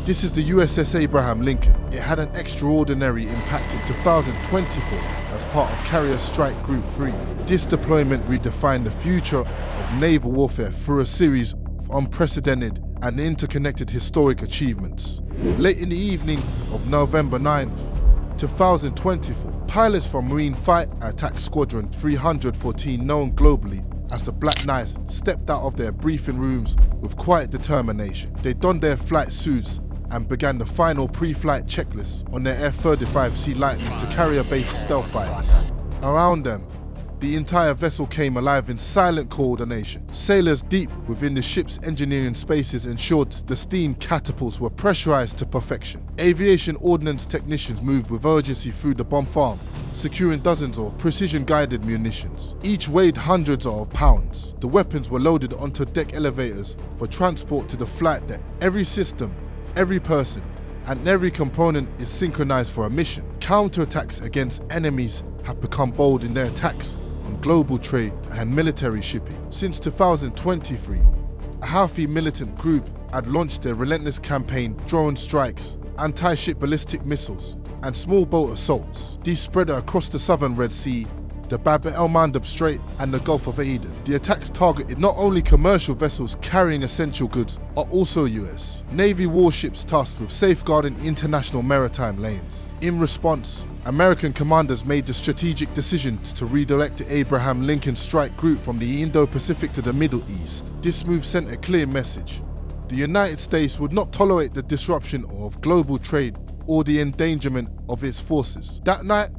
This is the USS Abraham Lincoln. It had an extraordinary impact in 2024 as part of Carrier Strike Group 3. This deployment redefined the future of naval warfare through a series of unprecedented and interconnected historic achievements. Late in the evening of November 9th, 2024, pilots from Marine Fighter Attack Squadron 314, known globally as the Black Knights, stepped out of their briefing rooms with quiet determination. They donned their flight suits and began the final pre-flight checklist on their F-35C Lightning to carrier-based stealth fighters. Around them, the entire vessel came alive in silent coordination. Sailors deep within the ship's engineering spaces ensured the steam catapults were pressurized to perfection. Aviation ordnance technicians moved with urgency through the bomb farm, securing dozens of precision-guided munitions. Each weighed hundreds of pounds. The weapons were loaded onto deck elevators for transport to the flight deck. Every system, every person, and every component is synchronized for a mission. Counterattacks against enemies have become bold in their attacks on global trade and military shipping. Since 2023, a Houthi militant group had launched their relentless campaign, drone strikes, anti-ship ballistic missiles, and small boat assaults. These spread across the southern Red Sea, the Bab el-Mandeb Strait, and the Gulf of Aden. The attacks targeted not only commercial vessels carrying essential goods, but also US Navy warships tasked with safeguarding international maritime lanes. In response, American commanders made the strategic decision to redirect the Abraham Lincoln Strike Group from the Indo-Pacific to the Middle East. This move sent a clear message. The United States would not tolerate the disruption of global trade or the endangerment of its forces. That night,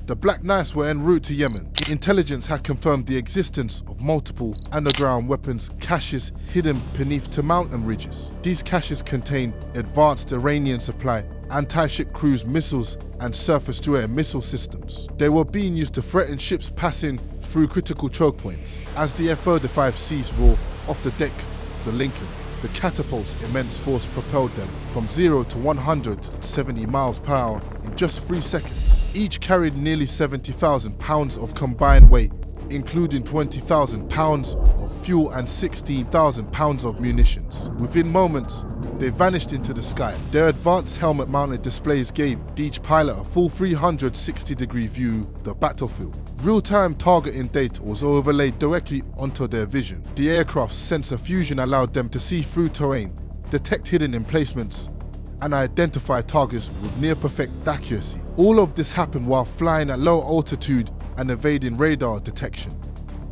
the Black Knights were en route to Yemen. Intelligence had confirmed the existence of multiple underground weapons caches hidden beneath the mountain ridges. These caches contained advanced Iranian supply, anti-ship cruise missiles, and surface-to-air missile systems. They were being used to threaten ships passing through critical choke points. As the F-35Cs roared off the deck of the Lincoln, the catapult's immense force propelled them from 0 to 170 miles per hour in just 3 seconds. Each carried nearly 70,000 pounds of combined weight, including 20,000 pounds of fuel and 16,000 pounds of munitions. Within moments, they vanished into the sky. Their advanced helmet-mounted displays gave each pilot a full 360-degree view of the battlefield. Real-time targeting data was overlaid directly onto their vision. The aircraft's sensor fusion allowed them to see through terrain, detect hidden emplacements, and identify targets with near-perfect accuracy. All of this happened while flying at low altitude and evading radar detection.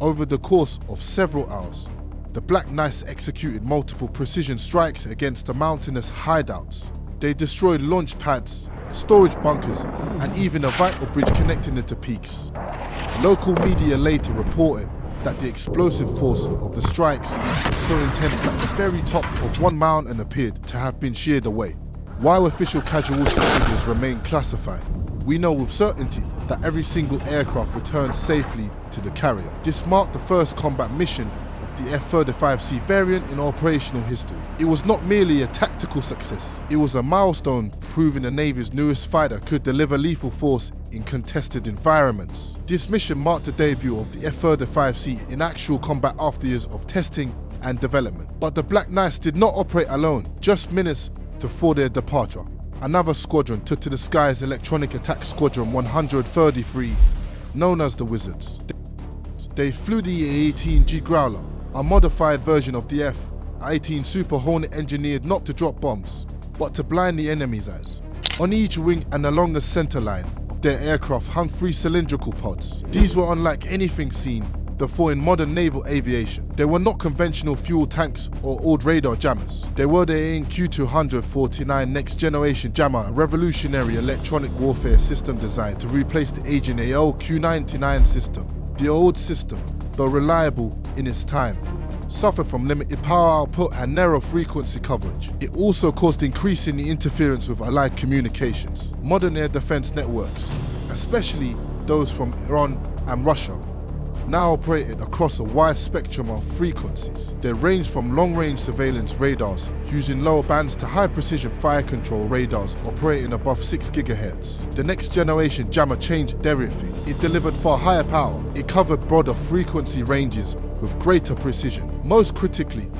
Over the course of several hours, the Black Knights executed multiple precision strikes against the mountainous hideouts. They destroyed launch pads, storage bunkers, and even a vital bridge connecting it to peaks. Local media later reported that the explosive force of the strikes was so intense that the very top of one mountain appeared to have been sheared away. While official casualty figures remain classified, we know with certainty that every single aircraft returned safely to the carrier. This marked the first combat mission of the F-35C variant in operational history. It was not merely a tactical success, it was a milestone proving the Navy's newest fighter could deliver lethal force in contested environments. This mission marked the debut of the F-35C in actual combat after years of testing and development. But the Black Knights did not operate alone. Just minutes before their departure, another squadron took to the skies Electronic Attack Squadron 133, known as the Wizards. They flew the EA-18G Growler, a modified version of the F-18 Super Hornet engineered not to drop bombs, but to blind the enemy's eyes. On each wing and along the center line of their aircraft hung 3 cylindrical pods. These were unlike anything seen before in modern naval aviation. They were not conventional fuel tanks or old radar jammers. They were the AN-Q249 next-generation jammer, a revolutionary electronic warfare system designed to replace the aging AL-Q99 system. The old system, though reliable in its time, suffered from limited power output and narrow frequency coverage. It also caused increasing interference with Allied communications. Modern air defense networks, especially those from Iran and Russia, now operated across a wide spectrum of frequencies. They range from long-range surveillance radars using lower bands to high-precision fire control radars operating above 6 GHz. The next generation jammer changed everything. It delivered far higher power. It covered broader frequency ranges with greater precision. Most critically,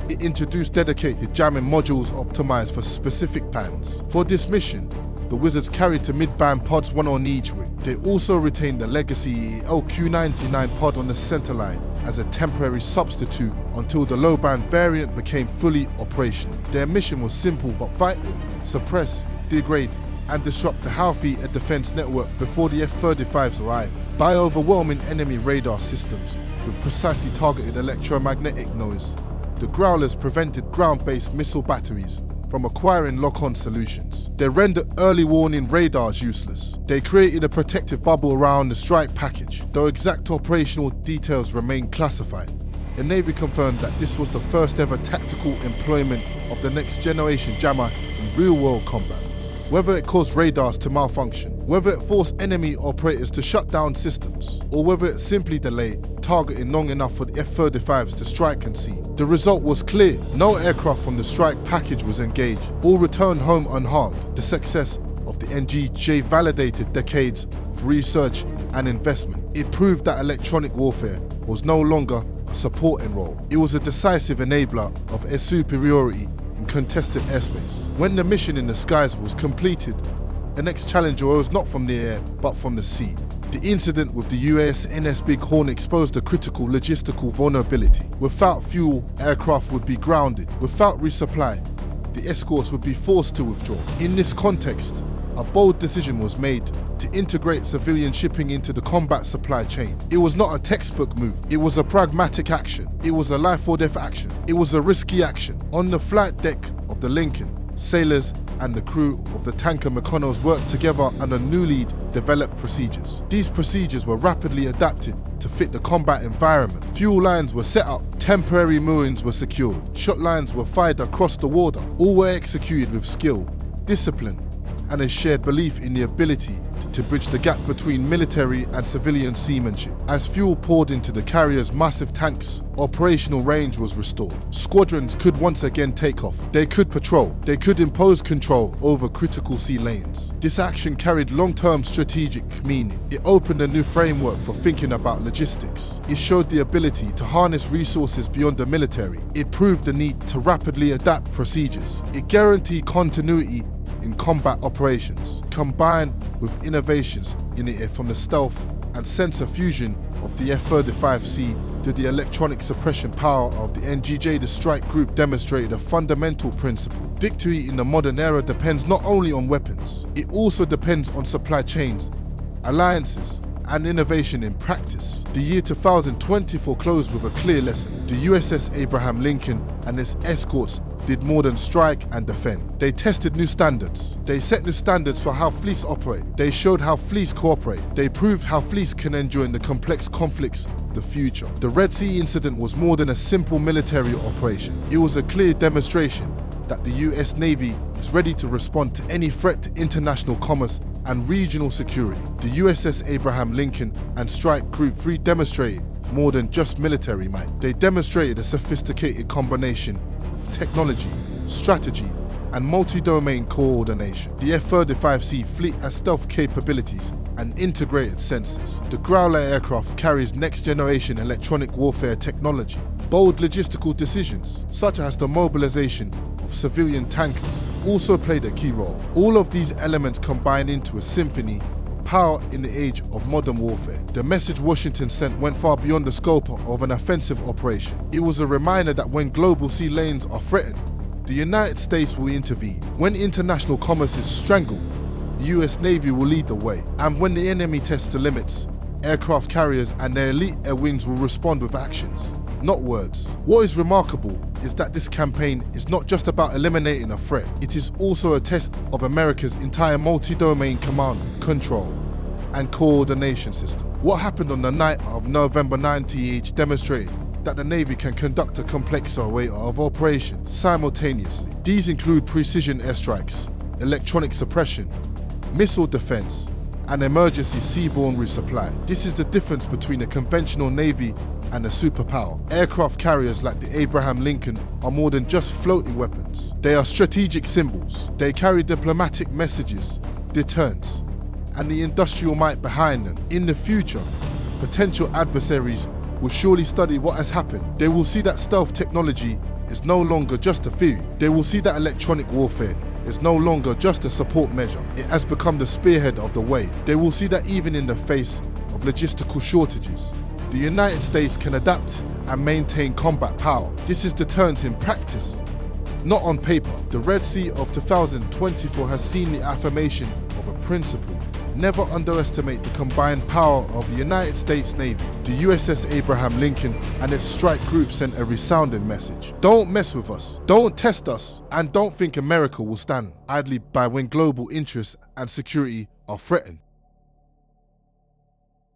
It introduced dedicated jamming modules optimized for specific bands. For this mission, the Wizards carried to mid-band pods, one on each wing. They also retained the legacy LQ-99 pod on the center line as a temporary substitute until the low-band variant became fully operational. Their mission was simple but vital: suppress, degrade, and disrupt the Houthi air defense network before the F-35s arrived. By overwhelming enemy radar systems with precisely targeted electromagnetic noise, the Growlers prevented ground-based missile batteries from acquiring lock-on solutions. They rendered early warning radars useless. They created a protective bubble around the strike package, though exact operational details remain classified. The Navy confirmed that this was the first ever tactical employment of the next generation jammer in real-world combat. Whether it caused radars to malfunction, whether it forced enemy operators to shut down systems, or whether it simply delayed targeting long enough for the F-35s to strike and see, the result was clear. No aircraft from the strike package was engaged. All returned home unharmed. The success of the NGJ validated decades of research and investment. It proved that electronic warfare was no longer a supporting role. It was a decisive enabler of air superiority in contested airspace. When the mission in the skies was completed, the next challenge arose not from the air, but from the sea. The incident with the USNS Bighorn exposed a critical logistical vulnerability. Without fuel, aircraft would be grounded. Without resupply, the escorts would be forced to withdraw. In this context, a bold decision was made to integrate civilian shipping into the combat supply chain. It was not a textbook move. It was a pragmatic action. It was a life or death action. It was a risky action. On the flight deck of the Lincoln, sailors and the crew of the tanker Mykonos worked together under newly developed procedures. These procedures were rapidly adapted to fit the combat environment. Fuel lines were set up, temporary moorings were secured, shot lines were fired across the water. All were executed with skill, discipline, and a shared belief in the ability to bridge the gap between military and civilian seamanship. As fuel poured into the carrier's massive tanks, operational range was restored. Squadrons could once again take off. They could patrol. They could impose control over critical sea lanes. This action carried long-term strategic meaning. It opened a new framework for thinking about logistics. It showed the ability to harness resources beyond the military. It proved the need to rapidly adapt procedures. It guaranteed continuity in combat operations, combined with innovations in the air from the stealth and sensor fusion of the F-35C to the electronic suppression power of the NGJ. The strike group demonstrated a fundamental principle. Victory in the modern era depends not only on weapons, it also depends on supply chains, alliances, and innovation in practice. The year 2024 closed with a clear lesson. The USS Abraham Lincoln and its escorts did more than strike and defend. They tested new standards. They set new standards for how fleets operate. They showed how fleets cooperate. They proved how fleets can endure in the complex conflicts of the future. The Red Sea incident was more than a simple military operation. It was a clear demonstration that the US Navy is ready to respond to any threat to international commerce and regional security. The USS Abraham Lincoln and Strike Group 3 demonstrated more than just military might. They demonstrated a sophisticated combination of technology, strategy, and multi-domain coordination. The F-35C fleet has stealth capabilities and integrated sensors. The Growler aircraft carries next-generation electronic warfare technology. Bold logistical decisions, such as the mobilization of civilian tankers, also played a key role. All of these elements combine into a symphony of power in the age of modern warfare. The message Washington sent went far beyond the scope of an offensive operation. It was a reminder that when global sea lanes are threatened, the United States will intervene. When international commerce is strangled, the US Navy will lead the way. And when the enemy tests the limits, aircraft carriers and their elite air wings will respond with actions, not words. What is remarkable is that this campaign is not just about eliminating a threat, it is also a test of America's entire multi-domain command, control, and coordination system. What happened on the night of November 9th demonstrated that the Navy can conduct a complex array of operations simultaneously. These include precision airstrikes, electronic suppression, missile defense, and emergency seaborne resupply. This is the difference between a conventional Navy and a superpower. Aircraft carriers like the Abraham Lincoln are more than just floating weapons. They are strategic symbols. They carry diplomatic messages, deterrence, and the industrial might behind them. In the future, potential adversaries will surely study what has happened. They will see that stealth technology is no longer just a theory. They will see that electronic warfare is no longer just a support measure. It has become the spearhead of the way. They will see that even in the face of logistical shortages, the United States can adapt and maintain combat power. This is deterrence in practice, not on paper. The Red Sea of 2024 has seen the affirmation of a principle. Never underestimate the combined power of the United States Navy. The USS Abraham Lincoln and its strike group sent a resounding message. Don't mess with us, don't test us, and don't think America will stand idly by when global interests and security are threatened.